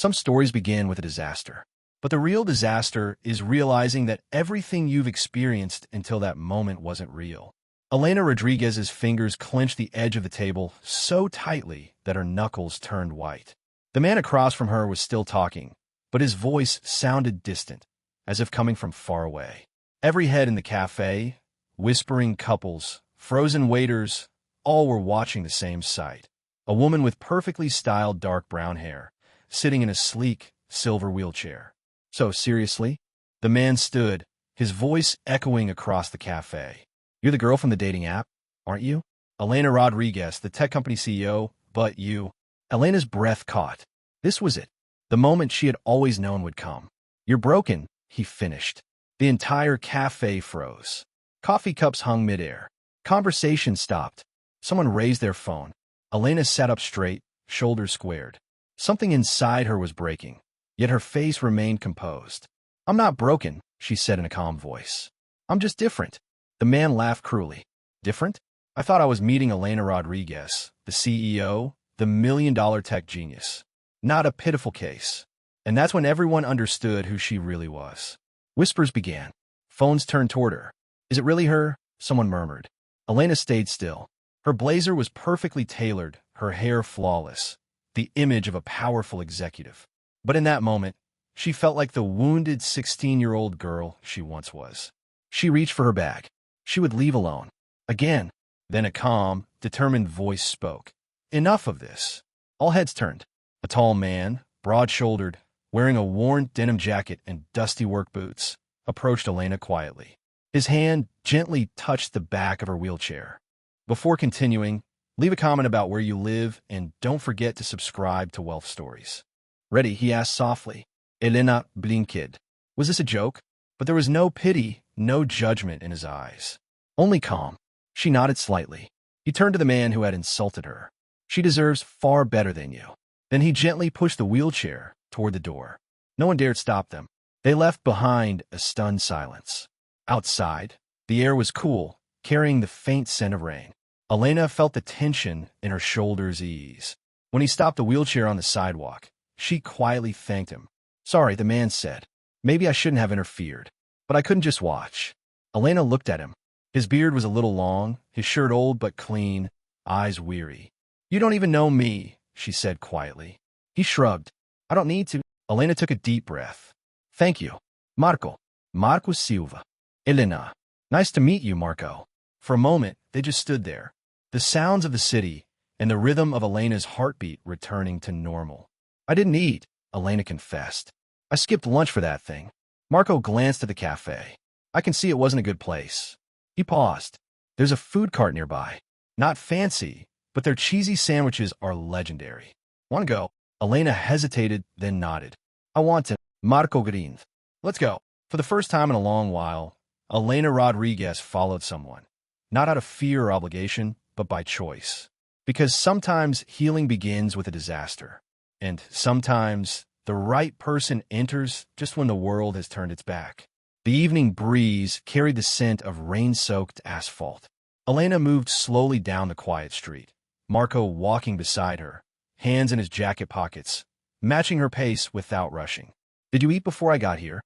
Some stories begin with a disaster, but the real disaster is realizing that everything you've experienced until that moment wasn't real. Elena Rodriguez's fingers clenched the edge of the table so tightly that her knuckles turned white. The man across from her was still talking, but his voice sounded distant, as if coming from far away. Every head in the cafe, whispering couples, frozen waiters, all were watching the same sight. A woman with perfectly styled dark brown hair, sitting in a sleek, silver wheelchair. So, seriously? The man stood, his voice echoing across the cafe. You're the girl from the dating app, aren't you? Elena Rodriguez, the tech company CEO, but you. Elena's breath caught. This was it. The moment she had always known would come. You're broken, he finished. The entire cafe froze. Coffee cups hung midair. Conversation stopped. Someone raised their phone. Elena sat up straight, shoulders squared. Something inside her was breaking, yet her face remained composed. I'm not broken, she said in a calm voice. I'm just different. The man laughed cruelly. Different? I thought I was meeting Elena Rodriguez, the CEO, the million-dollar tech genius. Not a pitiful case. And that's when everyone understood who she really was. Whispers began. Phones turned toward her. Is it really her? Someone murmured. Elena stayed still. Her blazer was perfectly tailored, her hair flawless, the image of a powerful executive. But in that moment, she felt like the wounded 16-year-old girl she once was. She reached for her bag. She would leave alone. Again. Then a calm, determined voice spoke. Enough of this. All heads turned. A tall man, broad-shouldered, wearing a worn denim jacket and dusty work boots, approached Elena quietly. His hand gently touched the back of her wheelchair. Before continuing, leave a comment about where you live and don't forget to subscribe to Wealth Stories. Ready? He asked softly. Elena blinked. Was this a joke? But there was no pity, no judgment in his eyes. Only calm. She nodded slightly. He turned to the man who had insulted her. She deserves far better than you. Then he gently pushed the wheelchair toward the door. No one dared stop them. They left behind a stunned silence. Outside, the air was cool, carrying the faint scent of rain. Elena felt the tension in her shoulders ease. When he stopped the wheelchair on the sidewalk, she quietly thanked him. Sorry, the man said. Maybe I shouldn't have interfered. But I couldn't just watch. Elena looked at him. His beard was a little long, his shirt old but clean, eyes weary. You don't even know me, she said quietly. He shrugged. I don't need to. Elena took a deep breath. Thank you. Marco. Marco Silva. Elena. Nice to meet you, Marco. For a moment, they just stood there. The sounds of the city and the rhythm of Elena's heartbeat returning to normal. I didn't eat, Elena confessed. I skipped lunch for that thing. Marco glanced at the cafe. I can see it wasn't a good place. He paused. There's a food cart nearby. Not fancy, but their cheesy sandwiches are legendary. Want to go? Elena hesitated, then nodded. I want to. Marco grinned. Let's go. For the first time in a long while, Elena Rodriguez followed someone. Not out of fear or obligation, but by choice. Because sometimes healing begins with a disaster. And sometimes the right person enters just when the world has turned its back. The evening breeze carried the scent of rain-soaked asphalt. Elena moved slowly down the quiet street, Marco walking beside her, hands in his jacket pockets, matching her pace without rushing. Did you eat before I got here?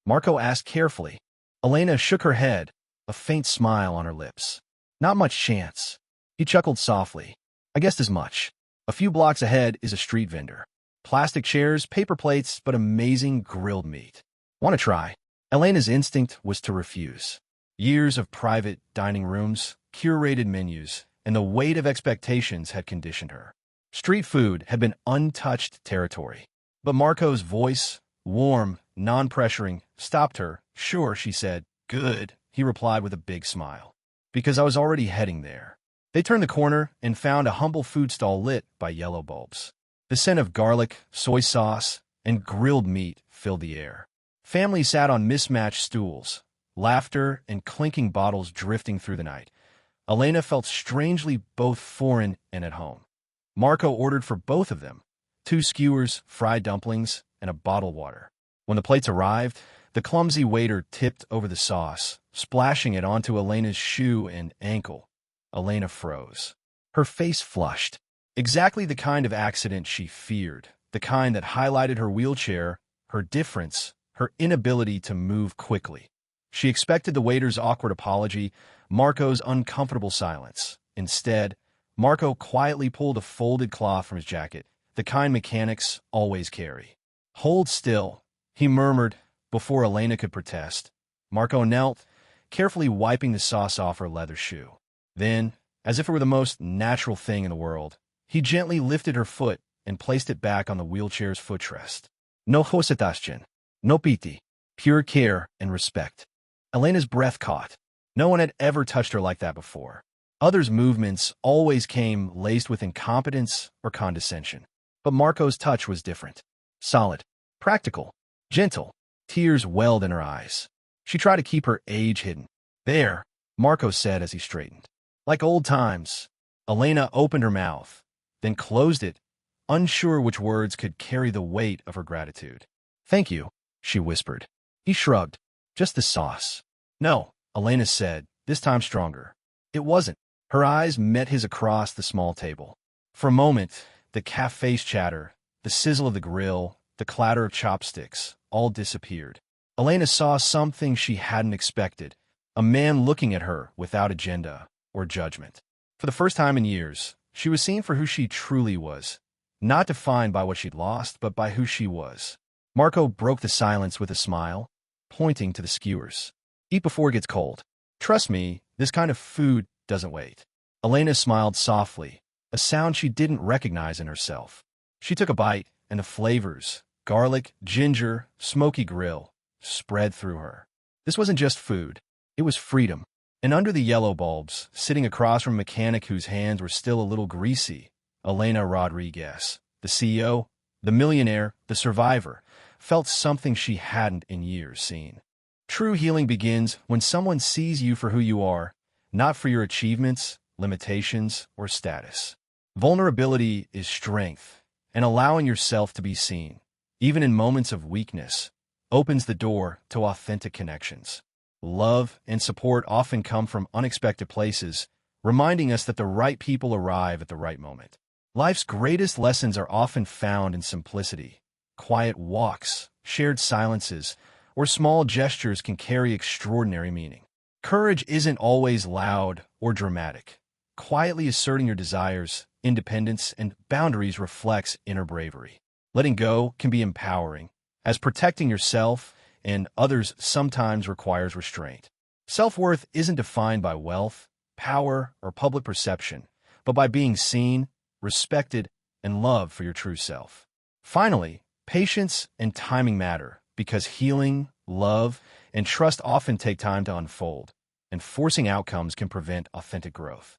Marco asked carefully. Elena shook her head, a faint smile on her lips. Not much chance. He chuckled softly. I guessed as much. A few blocks ahead is a street vendor. Plastic chairs, paper plates, but amazing grilled meat. Want to try? Elena's instinct was to refuse. Years of private dining rooms, curated menus, and the weight of expectations had conditioned her. Street food had been untouched territory. But Marco's voice, warm, non-pressuring, stopped her. Sure, she said. Good, he replied with a big smile. Because I was already heading there. They turned the corner and found a humble food stall lit by yellow bulbs. The scent of garlic, soy sauce, and grilled meat filled the air. Families sat on mismatched stools, laughter and clinking bottles drifting through the night. Elena felt strangely both foreign and at home. Marco ordered for both of them, 2 skewers, fried dumplings, and a bottled water. When the plates arrived, the clumsy waiter tipped over the sauce, splashing it onto Elena's shoe and ankle. Elena froze. Her face flushed. Exactly the kind of accident she feared, the kind that highlighted her wheelchair, her difference, her inability to move quickly. She expected the waiter's awkward apology, Marco's uncomfortable silence. Instead, Marco quietly pulled a folded cloth from his jacket, the kind mechanics always carry. "Hold still," he murmured before Elena could protest. Marco knelt, carefully wiping the sauce off her leather shoe. Then, as if it were the most natural thing in the world, he gently lifted her foot and placed it back on the wheelchair's footrest. No hesitation, no pity, pure care and respect. Elena's breath caught. No one had ever touched her like that before. Others' movements always came laced with incompetence or condescension. But Marco's touch was different. Solid, practical, gentle. Tears welled in her eyes. She tried to keep her age hidden. "There," Marco said as he straightened. Like old times, Elena opened her mouth, then closed it, unsure which words could carry the weight of her gratitude. "Thank you," she whispered. He shrugged. "Just the sauce." "No," Elena said, this time stronger. "It wasn't." Her eyes met his across the small table. For a moment, the cafe's chatter, the sizzle of the grill, the clatter of chopsticks, all disappeared. Elena saw something she hadn't expected, a man looking at her without agenda or judgment. For the first time in years, she was seen for who she truly was, not defined by what she'd lost, but by who she was. Marco broke the silence with a smile, pointing to the skewers. "Eat before it gets cold. Trust me, this kind of food doesn't wait." Elena smiled softly, a sound she didn't recognize in herself. She took a bite, and the flavors, garlic, ginger, smoky grill, spread through her. This wasn't just food. It was freedom. And under the yellow bulbs, sitting across from a mechanic whose hands were still a little greasy, Elena Rodriguez, the CEO, the millionaire, the survivor, felt something she hadn't in years seen. True healing begins when someone sees you for who you are, not for your achievements, limitations, or status. Vulnerability is strength, and allowing yourself to be seen, even in moments of weakness, opens the door to authentic connections. Love and support often come from unexpected places, reminding us that the right people arrive at the right moment. Life's greatest lessons are often found in simplicity. Quiet walks, shared silences, or small gestures can carry extraordinary meaning. Courage isn't always loud or dramatic. Quietly asserting your desires, independence, and boundaries reflects inner bravery. Letting go can be empowering, as protecting yourself and others sometimes requires restraint. Self-worth isn't defined by wealth, power, or public perception, but by being seen, respected, and loved for your true self. Finally, patience and timing matter because healing, love, and trust often take time to unfold, and forcing outcomes can prevent authentic growth.